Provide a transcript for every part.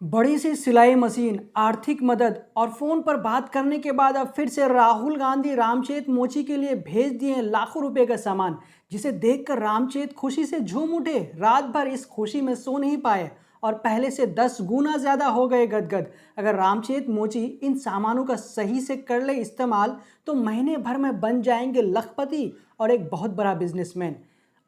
बड़ी सी सिलाई मशीन, आर्थिक मदद और फोन पर बात करने के बाद अब फिर से राहुल गांधी रामचेत मोची के लिए भेज दिए लाखों रुपए का सामान, जिसे देखकर रामचेत खुशी से झूम उठे। रात भर इस खुशी में सो नहीं पाए और पहले से 10 गुना ज्यादा हो गए गदगद। अगर रामचेत मोची इन सामानों का सही से कर ले इस्तेमाल तो महीने भर में बन जाएंगे लखपति और एक बहुत बड़ा बिजनेसमैन।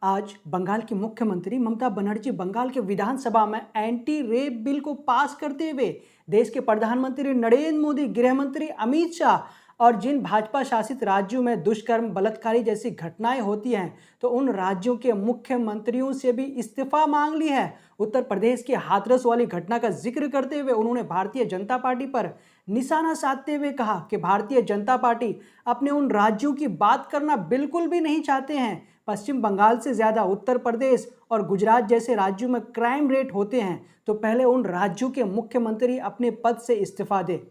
आज बंगाल की मुख्यमंत्री ममता बनर्जी बंगाल के विधानसभा में एंटी रेप बिल को पास करते हुए देश के प्रधानमंत्री नरेंद्र मोदी, गृह मंत्री अमित शाह और जिन भाजपा शासित राज्यों में दुष्कर्म, बलात्कारी जैसी घटनाएं होती हैं तो उन राज्यों के मुख्यमंत्रियों से भी इस्तीफा मांग ली है। उत्तर प्रदेश के हाथरस वाली घटना का जिक्र करते हुए उन्होंने भारतीय जनता पार्टी पर निशाना साधते हुए कहा कि भारतीय जनता पार्टी अपने उन राज्यों की बात करना बिल्कुल भी नहीं चाहते हैं। पश्चिम बंगाल से ज़्यादा उत्तर प्रदेश और गुजरात जैसे राज्यों में क्राइम रेट होते हैं तो पहले उन राज्यों के मुख्यमंत्री अपने पद से इस्तीफा दे।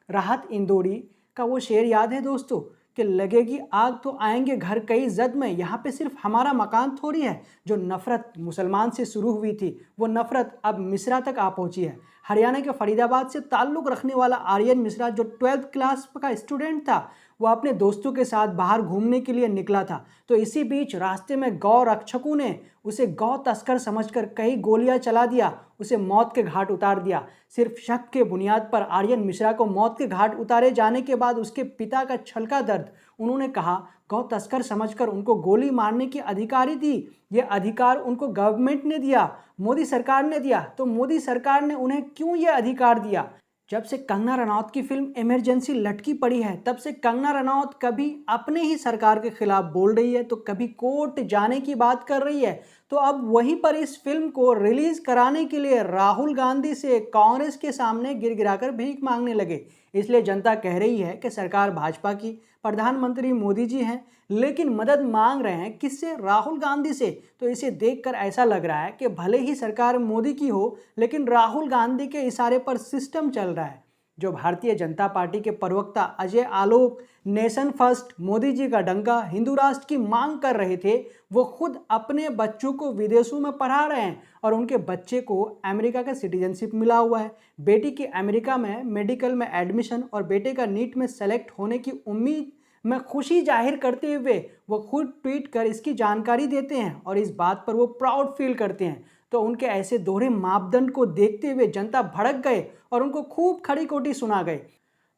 राहत इंदौरी का वो शेर याद है दोस्तों कि लगेगी आग तो आएंगे घर कई जद में। यहाँ पे सिर्फ हमारा मकान थोड़ी है। जो नफरत मुसलमान से शुरू हुई थी वो नफरत अब मिश्रा तक आ पहुंची है। हरियाणा के फरीदाबाद से ताल्लुक़ रखने वाला आर्यन मिश्रा जो 12th क्लास का स्टूडेंट था वो अपने दोस्तों के साथ बाहर घूमने के लिए निकला था तो इसी बीच रास्ते में गौ रक्षकों ने उसे गौ तस्कर समझकर कई गोलियां चला दिया, उसे मौत के घाट उतार दिया। सिर्फ शक के बुनियाद पर आर्यन मिश्रा को मौत के घाट उतारे जाने के बाद उसके पिता का छलका दर्द। उन्होंने कहा गौ तस्कर समझकर उनको गोली मारने की अधिकारी थी, ये अधिकार उनको गवर्नमेंट ने दिया, मोदी सरकार ने दिया। तो मोदी सरकार ने उन्हें क्यों ये अधिकार दिया? जब से कंगना रनौत की फिल्म इमरजेंसी लटकी पड़ी है तब से कंगना रनौत कभी अपने ही सरकार के खिलाफ बोल रही है तो कभी कोर्ट जाने की बात कर रही है। तो अब वहीं पर इस फिल्म को रिलीज कराने के लिए राहुल गांधी से कांग्रेस के सामने गिड़गिड़ाकर भीख मांगने लगे। इसलिए जनता कह रही है कि सरकार भाजपा की, प्रधानमंत्री मोदी जी हैं, लेकिन मदद मांग रहे हैं किससे? राहुल गांधी से। तो इसे देखकर ऐसा लग रहा है कि भले ही सरकार मोदी की हो लेकिन राहुल गांधी के इशारे पर सिस्टम चल रहा है। जो भारतीय जनता पार्टी के प्रवक्ता अजय आलोक नेशन फर्स्ट, मोदी जी का डंका, हिंदू राष्ट्र की मांग कर रहे थे वो खुद अपने बच्चों को विदेशों में पढ़ा रहे हैं और उनके बच्चे को अमेरिका का सिटीजनशिप मिला हुआ है। बेटी की अमेरिका में मेडिकल में एडमिशन और बेटे का नीट में सेलेक्ट होने की उम्मीद में खुशी जाहिर करते हुए वो खुद ट्वीट कर इसकी जानकारी देते हैं और इस बात पर वो प्राउड फील करते हैं। तो उनके ऐसे दोहरे मापदंड को देखते हुए जनता भड़क गए और उनको खूब खड़ी खोटी सुना गए।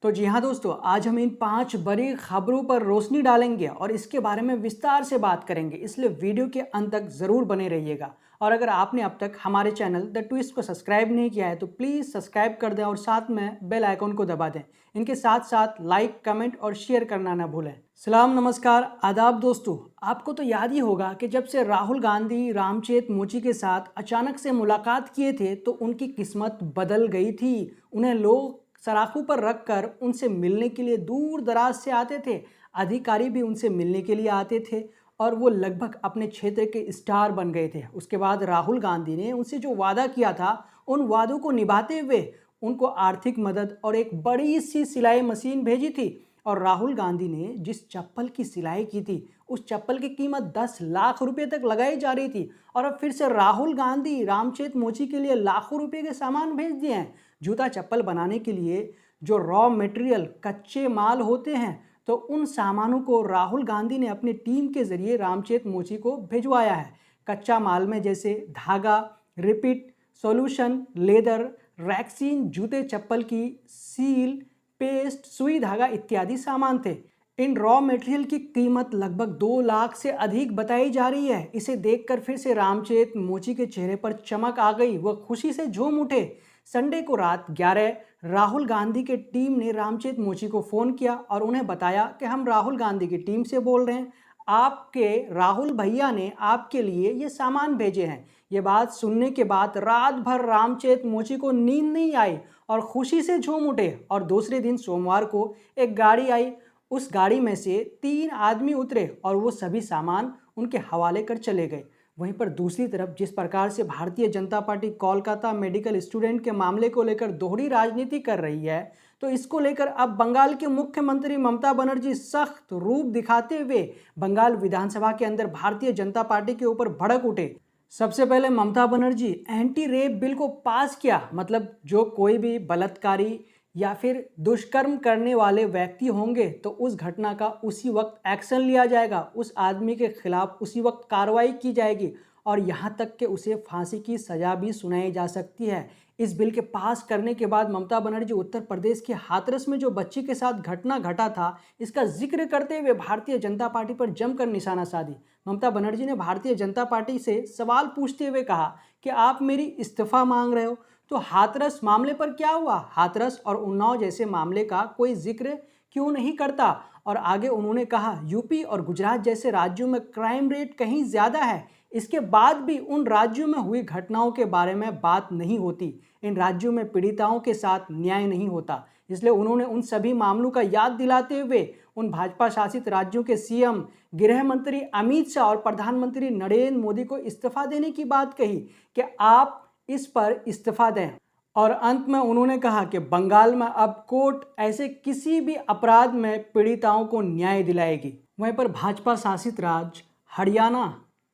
तो जी हाँ दोस्तों, आज हम इन 5 बड़ी खबरों पर रोशनी डालेंगे और इसके बारे में विस्तार से बात करेंगे, इसलिए वीडियो के अंत तक ज़रूर बने रहिएगा। और अगर आपने अब तक हमारे चैनल द ट्विस्ट को सब्सक्राइब नहीं किया है तो प्लीज़ सब्सक्राइब कर दें और साथ में बेल आइकन को दबा दें। इनके साथ साथ लाइक, कमेंट और शेयर करना ना भूलें। सलाम, नमस्कार, आदाब दोस्तों। आपको तो याद ही होगा कि जब से राहुल गांधी रामचेत मोची के साथ अचानक से मुलाकात किए थे तो उनकी किस्मत बदल गई थी। उन्हें लोग सराखों पर रखकर उनसे मिलने के लिए दूर दराज से आते थे, अधिकारी भी उनसे मिलने के लिए आते थे और वो लगभग अपने क्षेत्र के स्टार बन गए थे। उसके बाद राहुल गांधी ने उनसे जो वादा किया था उन वादों को निभाते हुए उनको आर्थिक मदद और एक बड़ी सी सिलाई मशीन भेजी थी। और राहुल गांधी ने जिस चप्पल की सिलाई की थी उस चप्पल की कीमत 10 लाख रुपए तक लगाई जा रही थी और अब फिर से राहुल गांधी रामचेत मोची के लिए लाखों रुपए के सामान भेज दिए हैं। जूता चप्पल बनाने के लिए जो रॉ मटेरियल, कच्चे माल होते हैं तो उन सामानों को राहुल गांधी ने अपनी टीम के जरिए रामचेत मोची को भिजवाया है। कच्चा माल में जैसे धागा, रिपीट, सॉल्यूशन, लेदर, रैक्सीन, जूते चप्पल की सील, पेस्ट, सुई धागा इत्यादि सामान थे। इन रॉ मटेरियल की कीमत लगभग 2 लाख से अधिक बताई जा रही है। इसे देखकर फिर से रामचेत मोची के चेहरे पर चमक आ गई, वह खुशी से झूम उठे। संडे को रात 11 राहुल गांधी के टीम ने रामचेत मोची को फ़ोन किया और उन्हें बताया कि हम राहुल गांधी की टीम से बोल रहे हैं, आपके राहुल भैया ने आपके लिए ये सामान भेजे हैं। ये बात सुनने के बाद रात भर रामचेत मोची को नींद नहीं आई और खुशी से झूम उठे। और दूसरे दिन सोमवार को एक गाड़ी आई, उस गाड़ी में से 3 आदमी उतरे और वो सभी सामान उनके हवाले कर चले गए। वहीं पर दूसरी तरफ जिस प्रकार से Bharatiya Janata party Kolkata medical student के मामले को लेकर दोहरी राजनीति कर रही है तो इसको लेकर अब बंगाल के मुख्यमंत्री ममता बनर्जी सख्त रूप दिखाते हुए बंगाल विधानसभा के अंदर भारतीय जनता पार्टी के ऊपर भड़क उठे। सबसे पहले Mamata Banerjee anti rape bill को पास किया, मतलब जो कोई भी बलात्कारी या फिर दुष्कर्म करने वाले व्यक्ति होंगे तो उस घटना का उसी वक्त एक्शन लिया जाएगा, उस आदमी के खिलाफ उसी वक्त कार्रवाई की जाएगी और यहाँ तक कि उसे फांसी की सज़ा भी सुनाई जा सकती है। इस बिल के पास करने के बाद ममता बनर्जी उत्तर प्रदेश के हाथरस में जो बच्ची के साथ घटना घटा था, इसका जिक्र करते हुए भारतीय जनता पार्टी पर जमकर निशाना साधी। ममता बनर्जी ने भारतीय जनता पार्टी से सवाल पूछते हुए कहा कि आप मेरी इस्तीफा मांग रहे हो, तो हाथरस मामले पर क्या हुआ? हाथरस और उन्नाव जैसे मामले का कोई जिक्र क्यों नहीं करता? और आगे उन्होंने कहा यूपी और गुजरात जैसे राज्यों में क्राइम रेट कहीं ज़्यादा है, इसके बाद भी उन राज्यों में हुई घटनाओं के बारे में बात नहीं होती। इन राज्यों में पीड़िताओं के साथ न्याय नहीं होता। इसलिए उन्होंने उन सभी मामलों का याद दिलाते हुए उन भाजपा शासित राज्यों के सीएम, गृह मंत्री अमित शाह और प्रधानमंत्री नरेंद्र मोदी को इस्तीफा देने की बात कही कि आप इस पर इस्तीफा दें। और अंत में उन्होंने कहा कि बंगाल में अब कोर्ट ऐसे किसी भी अपराध में पीड़िताओं को न्याय दिलाएगी। वहीं पर भाजपा शासित राज्य हरियाणा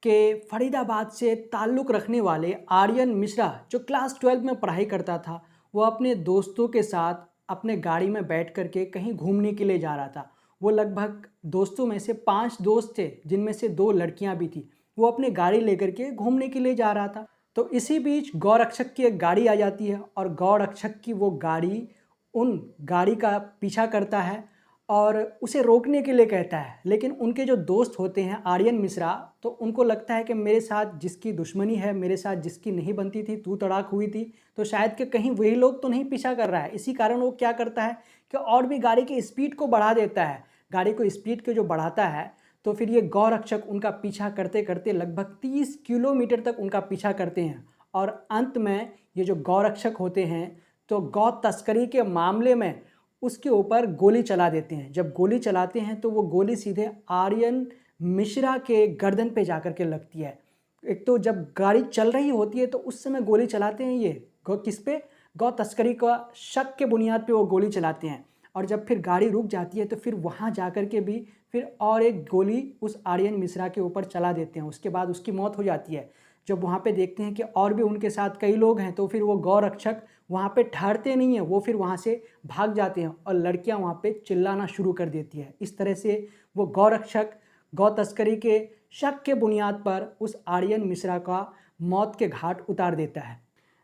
के फरीदाबाद से ताल्लुक़ रखने वाले आर्यन मिश्रा, जो क्लास 12 में पढ़ाई करता था, वो अपने दोस्तों के साथ अपने गाड़ी में बैठ कर के कहीं घूमने के लिए जा रहा था। वो लगभग दोस्तों में से 5 दोस्त थे, जिनमें से 2 लड़कियां भी थी। वो अपने गाड़ी लेकर के घूमने के लिए जा रहा था। तो इसी बीच गौरक्षक की एक गाड़ी आ जाती है और गौरक्षक की वो गाड़ी उन गाड़ी का पीछा करता है और उसे रोकने के लिए कहता है। लेकिन उनके जो दोस्त होते हैं आर्यन मिश्रा, तो उनको लगता है कि मेरे साथ जिसकी दुश्मनी है, मेरे साथ जिसकी नहीं बनती थी, तू तड़ाक हुई थी, तो शायद कि कहीं वही लोग तो नहीं पीछा कर रहा है। इसी कारण वो क्या करता है कि और भी गाड़ी की स्पीड को बढ़ा देता है। गाड़ी को स्पीड के जो बढ़ाता है, तो फिर ये गौरक्षक उनका पीछा करते करते लगभग 30 किलोमीटर तक उनका पीछा करते हैं और अंत में ये जो गौरक्षक होते हैं तो गौ तस्करी के मामले में उसके ऊपर गोली चला देते हैं। जब गोली चलाते हैं तो वो गोली सीधे आर्यन मिश्रा के गर्दन पे जाकर के लगती है। एक तो जब गाड़ी चल रही होती है तो उस समय गोली चलाते हैं ये किस पे? गौ तस्करी का शक के बुनियाद पे वो गोली चलाते हैं और जब फिर गाड़ी रुक जाती है तो फिर वहाँ जाकर के भी फिर और एक गोली उस आर्यन मिश्रा के ऊपर चला देते हैं। उसके बाद उसकी मौत हो जाती है। जब वहाँ पे देखते हैं कि और भी उनके साथ कई लोग हैं तो फिर वो गौरक्षक वहाँ पे ठहरते नहीं हैं, वो फिर वहाँ से भाग जाते हैं और लड़कियाँ वहाँ पे चिल्लाना शुरू कर देती है। इस तरह से वो गौरक्षक गौ तस्करी के शक के बुनियाद पर उस आर्यन मिश्रा का मौत के घाट उतार देता है।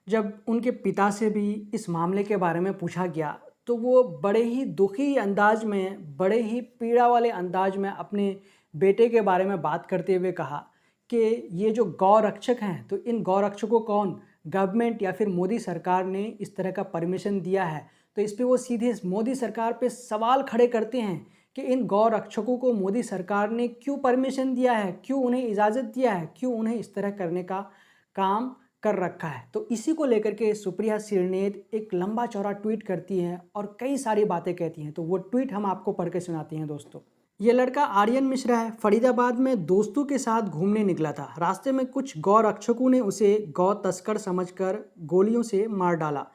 जब उनके पिता से भी इस मामले के बारे में पूछा गया तो वो बड़े ही दुखी अंदाज में, बड़े ही पीड़ा वाले अंदाज में अपने बेटे के बारे में बात करते हुए कहा कि ये जो गौरक्षक हैं तो इन गौरक्षकों कौन, गवर्नमेंट या फिर मोदी सरकार ने इस तरह का परमिशन दिया है? तो इस पे वो सीधे मोदी सरकार पे सवाल खड़े करते हैं कि इन गौरक्षकों को मोदी सरकार ने क्यों परमिशन दिया है, क्यों उन्हें इजाज़त दिया है, क्यों उन्हें इस तरह करने का काम कर रखा है। तो इसी को लेकर के सुप्रिया श्रीनेत एक लंबा चौड़ा ट्वीट करती हैं और कई सारी बातें कहती हैं। तो वो ट्वीट हम आपको पढ़ के सुनाते हैं दोस्तों। ये लड़का आर्यन मिश्रा है, फरीदाबाद में दोस्तों के साथ घूमने निकला था। रास्ते में कुछ गौ रक्षकों ने उसे गौ तस्कर समझकर गोलियों से मार डाला।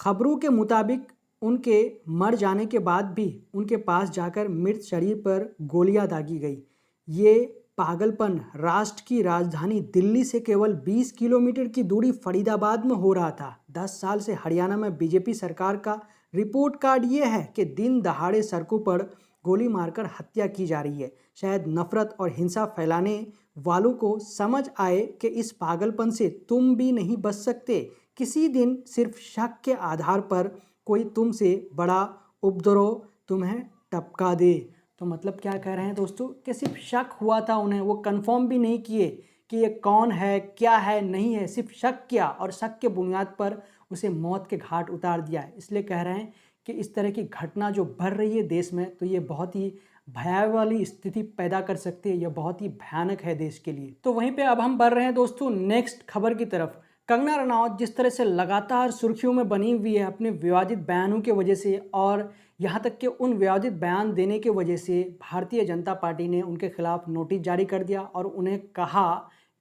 खबरों के मुताबिक उनके मर जाने के बाद भी उनके पास जाकर मृत शरीर पर गोलियां दागी गई। ये पागलपन राष्ट्र की राजधानी दिल्ली से केवल 20 किलोमीटर की दूरी फरीदाबाद में हो रहा था। 10 साल से हरियाणा में बीजेपी सरकार का रिपोर्ट कार्ड ये है कि दिन दहाड़े सड़कों पर गोली मारकर हत्या की जा रही है। शायद नफरत और हिंसा फैलाने वालों को समझ आए कि इस पागलपन से तुम भी नहीं बच सकते। किसी दिन सिर्फ शक के आधार पर कोई तुमसे बड़ा उपद्रव तुम्हें टपका दे। तो मतलब क्या कह रहे हैं दोस्तों कि सिर्फ शक हुआ था उन्हें, वो कंफर्म भी नहीं किए कि ये कौन है, क्या है, नहीं है, सिर्फ शक किया और शक के बुनियाद पर उसे मौत के घाट उतार दिया है। इसलिए कह रहे हैं कि इस तरह की घटना जो बढ़ रही है देश में, तो ये बहुत ही भयावह वाली स्थिति पैदा कर सकती है, यह बहुत ही भयानक है देश के लिए। तो वहीं पे अब हम बढ़ रहे हैं दोस्तों नेक्स्ट खबर की तरफ। कंगना रनौत जिस तरह से लगातार सुर्खियों में बनी हुई है अपने विवादित बयानों की वजह से, और यहाँ तक कि उन विवादित बयान देने की वजह से भारतीय जनता पार्टी ने उनके खिलाफ नोटिस जारी कर दिया और उन्हें कहा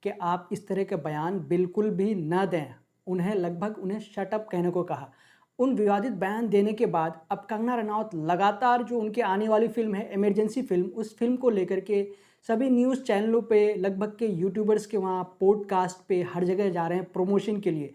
कि आप इस तरह के बयान बिल्कुल भी न दें। उन्हें शट अप कहने को कहा। उन विवादित बयान देने के बाद अब कंगना रनौत लगातार जो उनकी आने वाली फिल्म है इमरजेंसी फिल्म, उस फिल्म को लेकर के सभी न्यूज़ चैनलों पे, लगभग के यूट्यूबर्स के वहाँ पॉडकास्ट पे हर जगह जा रहे हैं प्रमोशन के लिए।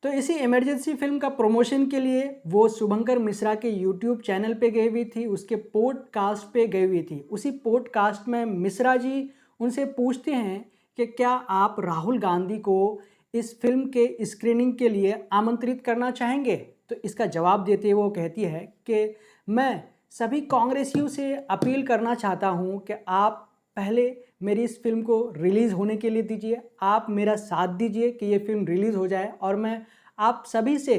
तो इसी इमरजेंसी फिल्म का प्रमोशन के लिए वो शुभंकर मिश्रा के यूट्यूब चैनल पे गई हुई थी, उसके पॉडकास्ट पे गई हुई थी। उसी पॉडकास्ट में मिश्रा जी उनसे पूछते हैं कि क्या आप राहुल गांधी को इस फिल्म के स्क्रीनिंग के लिए आमंत्रित करना चाहेंगे? तो इसका जवाब देते हुए वो कहती है कि मैं सभी कांग्रेसियों से अपील करना चाहता हूँ कि आप पहले मेरी इस फिल्म को रिलीज़ होने के लिए दीजिए, आप मेरा साथ दीजिए कि ये फिल्म रिलीज़ हो जाए, और मैं आप सभी से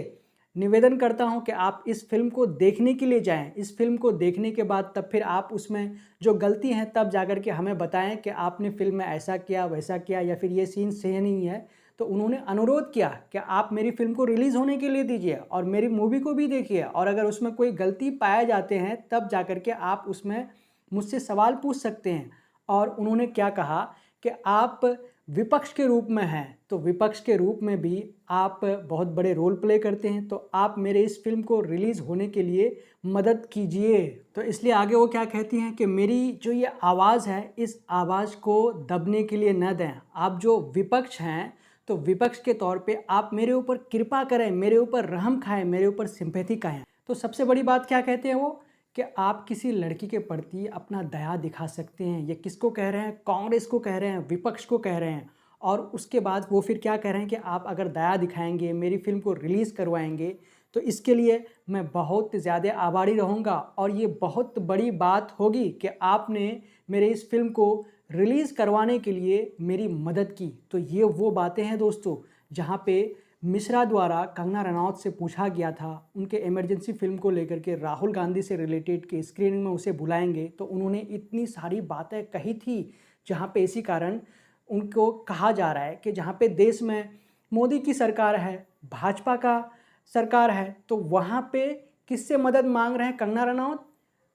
निवेदन करता हूं कि आप इस फिल्म को देखने के लिए जाएं। इस फिल्म को देखने के बाद तब फिर आप उसमें जो गलती हैं तब जाकर के हमें बताएं कि आपने फिल्म में ऐसा किया, वैसा किया, या फिर ये सीन सही नहीं है। तो उन्होंने अनुरोध किया कि आप मेरी फिल्म को रिलीज़ होने के लिए दीजिए और मेरी मूवी को भी देखिए, और अगर उसमें कोई गलती पाए जाते हैं तब जाकर के आप उसमें मुझसे सवाल पूछ सकते हैं। और उन्होंने क्या कहा कि आप विपक्ष के रूप में हैं, तो विपक्ष के रूप में भी आप बहुत बड़े रोल प्ले करते हैं, तो आप मेरे इस फिल्म को रिलीज़ होने के लिए मदद कीजिए। तो इसलिए आगे वो क्या कहती हैं कि मेरी जो ये आवाज़ है, इस आवाज़ को दबने के लिए न दें। आप जो विपक्ष हैं, तो विपक्ष के तौर पे आप मेरे ऊपर कृपा करें, मेरे ऊपर रहम खाएं, मेरे ऊपर सिंपैथी खाएं। तो सबसे बड़ी बात क्या कहते हैं वो, कि आप किसी लड़की के प्रति अपना दया दिखा सकते हैं। ये किसको कह रहे हैं? कांग्रेस को कह रहे हैं, विपक्ष को कह रहे हैं। और उसके बाद वो फिर क्या कह रहे हैं कि आप अगर दया दिखाएंगे, मेरी फिल्म को रिलीज़ करवाएंगे, तो इसके लिए मैं बहुत ज़्यादा आभारी रहूँगा, और ये बहुत बड़ी बात होगी कि आपने मेरे इस फिल्म को रिलीज़ करवाने के लिए मेरी मदद की। तो ये वो बातें हैं दोस्तों, जहाँ पे मिश्रा द्वारा कंगना रनौत से पूछा गया था उनके इमरजेंसी फिल्म को लेकर के राहुल गांधी से रिलेटेड के स्क्रीनिंग में उसे बुलाएंगे, तो उन्होंने इतनी सारी बातें कही थी, जहाँ पे इसी कारण उनको कहा जा रहा है कि जहाँ पे देश में मोदी की सरकार है, भाजपा का सरकार है, तो वहाँ पे किससे मदद मांग रहे हैं कंगना रनौत?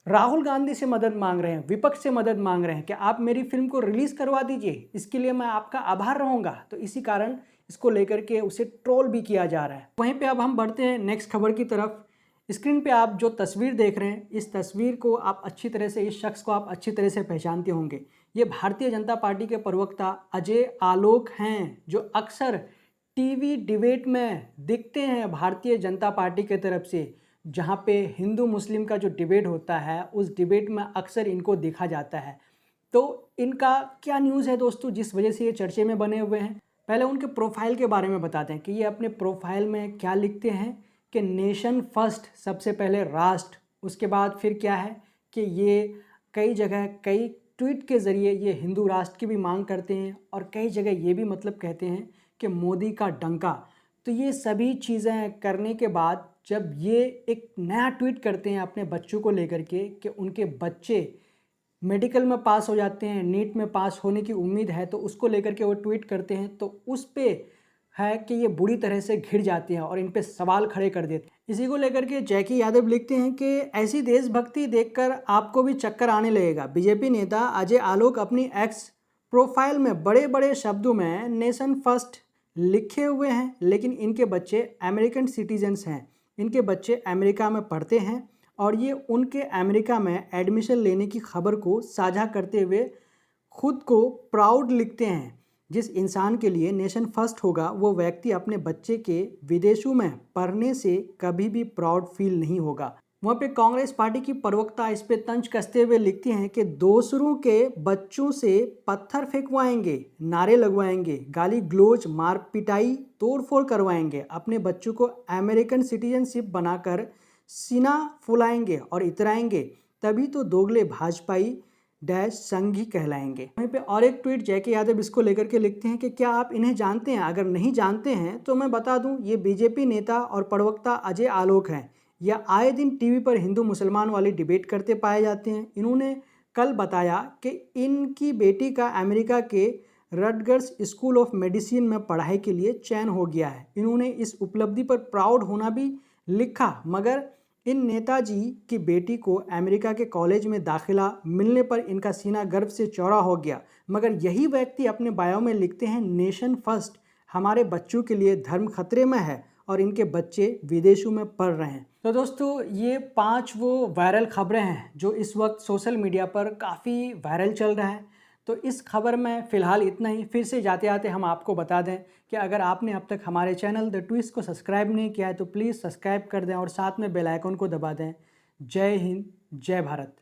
राहुल गांधी से मदद मांग रहे हैं, विपक्ष से मदद मांग रहे हैं कि आप मेरी फिल्म को रिलीज़ करवा दीजिए, इसके लिए मैं आपका आभार रहूँगा। तो इसी कारण इसको लेकर के उसे ट्रोल भी किया जा रहा है। वहीं पे अब हम बढ़ते हैं नेक्स्ट खबर की तरफ। स्क्रीन पे आप जो तस्वीर देख रहे हैं, इस तस्वीर को आप अच्छी तरह से, इस शख्स को आप अच्छी तरह से पहचानते होंगे। ये भारतीय जनता पार्टी के प्रवक्ता अजय आलोक हैं, जो अक्सर टीवी डिबेट में दिखते हैं भारतीय जनता पार्टी के तरफ से। जहाँ पे हिंदू मुस्लिम का जो डिबेट होता है, उस डिबेट में अक्सर इनको देखा जाता है। तो इनका क्या न्यूज़ है दोस्तों, जिस वजह से ये चर्चे में बने हुए हैं? पहले उनके प्रोफाइल के बारे में बताते हैं कि ये अपने प्रोफाइल में क्या लिखते हैं कि नेशन फर्स्ट, सबसे पहले राष्ट्र। उसके बाद फिर क्या है कि ये कई जगह कई ट्वीट के ज़रिए ये हिंदू राष्ट्र की भी मांग करते हैं, और कई जगह ये भी मतलब कहते हैं कि मोदी का डंका। तो ये सभी चीज़ें करने के बाद जब ये एक नया ट्वीट करते हैं अपने बच्चों को लेकर के कि उनके बच्चे मेडिकल में पास हो जाते हैं, नीट में पास होने की उम्मीद है, तो उसको लेकर के वो ट्वीट करते हैं, तो उस पे है कि ये बुरी तरह से घिर जाते हैं और इन पे सवाल खड़े कर देते हैं। इसी को लेकर के जैकी यादव लिखते हैं कि ऐसी देशभक्ति देखकर आपको भी चक्कर आने लगेगा। बीजेपी नेता अजय आलोक अपनी एक्स प्रोफाइल में बड़े बड़े शब्दों में नेशन फर्स्ट लिखे हुए हैं, लेकिन इनके बच्चे अमेरिकन सिटीजन्स हैं, इनके बच्चे अमेरिका में पढ़ते हैं, और ये उनके अमेरिका में एडमिशन लेने की खबर को साझा करते हुए खुद को प्राउड लिखते हैं। जिस इंसान के लिए नेशन फर्स्ट होगा, वो व्यक्ति अपने बच्चे के विदेशों में पढ़ने से कभी भी प्राउड फील नहीं होगा। वहाँ पे कांग्रेस पार्टी की प्रवक्ता इस पे तंज कसते हुए लिखती हैं कि दूसरों के बच्चों से पत्थर फेंकवाएंगे, नारे लगवाएंगे, गाली ग्लोच, मार पिटाई, तोड़फोड़ करवाएंगे, अपने बच्चों को अमेरिकन सिटीजनशिप बनाकर सीना फुलाएंगे और इतराएंगे, तभी तो दोगले भाजपाई डैश संघी कहलाएंगे। वहीं पे और एक ट्वीट जैकी यादव इसको लेकर के लिखते हैं कि क्या आप इन्हें जानते हैं? अगर नहीं जानते हैं तो मैं बता दूं, ये बीजेपी नेता और प्रवक्ता अजय आलोक हैं। यह आए दिन टीवी पर हिंदू मुसलमान वाली डिबेट करते पाए जाते हैं। इन्होंने कल बताया कि इनकी बेटी का अमेरिका के रटगर्स स्कूल ऑफ मेडिसिन में पढ़ाई के लिए चयन हो गया है। इन्होंने इस उपलब्धि पर प्राउड होना भी लिखा, मगर इन नेताजी की बेटी को अमेरिका के कॉलेज में दाखिला मिलने पर इनका सीना गर्व से चौड़ा हो गया। मगर यही व्यक्ति अपने बायो में लिखते हैं नेशन फर्स्ट, हमारे बच्चों के लिए धर्म खतरे में है और इनके बच्चे विदेशों में पढ़ रहे हैं। तो दोस्तों, ये 5 वो वायरल खबरें हैं जो इस वक्त सोशल मीडिया पर काफ़ी वायरल चल रहा है। तो इस खबर में फ़िलहाल इतना ही। फिर से जाते आते हम आपको बता दें कि अगर आपने अब तक हमारे चैनल द ट्विस्ट को सब्सक्राइब नहीं किया है तो प्लीज़ सब्सक्राइब कर दें और साथ में बेल आइकन को दबा दें। जय हिंद, जय भारत।